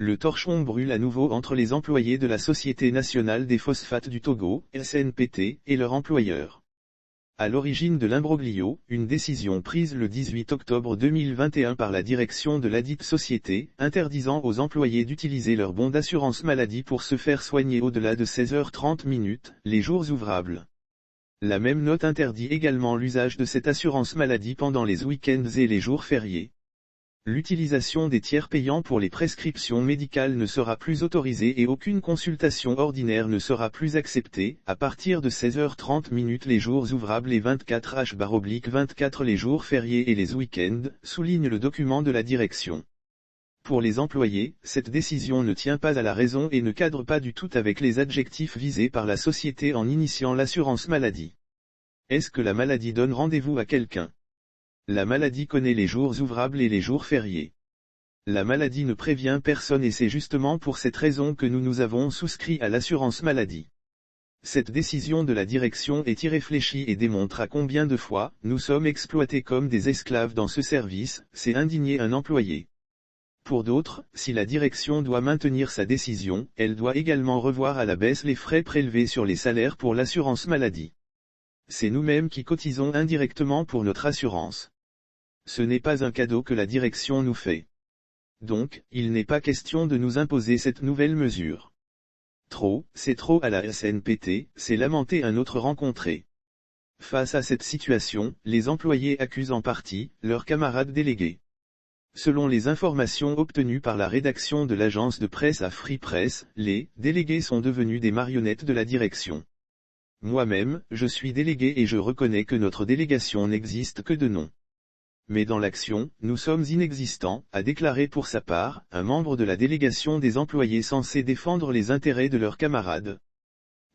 Le torchon brûle à nouveau entre les employés de la Société nationale des phosphates du Togo, SNPT, et leur employeur. À l'origine de l'imbroglio, une décision prise le 18 octobre 2021 par la direction de ladite société, interdisant aux employés d'utiliser leur bon d'assurance maladie pour se faire soigner au-delà de 16h30, les jours ouvrables. La même note interdit également l'usage de cette assurance maladie pendant les week-ends et les jours fériés. L'utilisation des tiers payants pour les prescriptions médicales ne sera plus autorisée et aucune consultation ordinaire ne sera plus acceptée, à partir de 16h30 les jours ouvrables et 24h/24 les jours fériés et les week-ends, souligne le document de la direction. Pour les employés, cette décision ne tient pas à la raison et ne cadre pas du tout avec les adjectifs visés par la société en initiant l'assurance maladie. Est-ce que la maladie donne rendez-vous à quelqu'un ? La maladie connaît les jours ouvrables et les jours fériés. La maladie ne prévient personne et c'est justement pour cette raison que nous avons souscrit à l'assurance maladie. Cette décision de la direction est irréfléchie et démontre à combien de fois nous sommes exploités comme des esclaves dans ce service, c'est indigner un employé. Pour d'autres, si la direction doit maintenir sa décision, elle doit également revoir à la baisse les frais prélevés sur les salaires pour l'assurance maladie. C'est nous-mêmes qui cotisons indirectement pour notre assurance. Ce n'est pas un cadeau que la direction nous fait. Donc, il n'est pas question de nous imposer cette nouvelle mesure. Trop, c'est trop à la SNPT, c'est lamenté un autre rencontré. Face à cette situation, les employés accusent en partie leurs camarades délégués. Selon les informations obtenues par la rédaction de l'agence de presse à Free Press, les délégués sont devenus des marionnettes de la direction. Moi-même, je suis délégué et je reconnais que notre délégation n'existe que de nom. Mais dans l'action, nous sommes inexistants, a déclaré pour sa part, un membre de la délégation des employés censé défendre les intérêts de leurs camarades.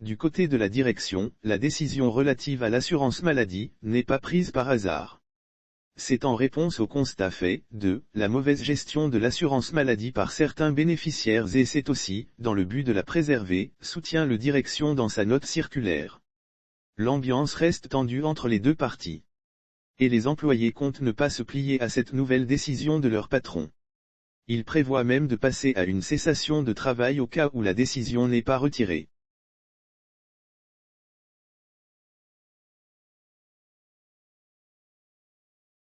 Du côté de la direction, la décision relative à l'assurance maladie n'est pas prise par hasard. C'est en réponse au constat fait, de la mauvaise gestion de l'assurance maladie par certains bénéficiaires et c'est aussi, dans le but de la préserver, soutient le direction dans sa note circulaire. L'ambiance reste tendue entre les deux parties. Et les employés comptent ne pas se plier à cette nouvelle décision de leur patron. Ils prévoient même de passer à une cessation de travail au cas où la décision n'est pas retirée.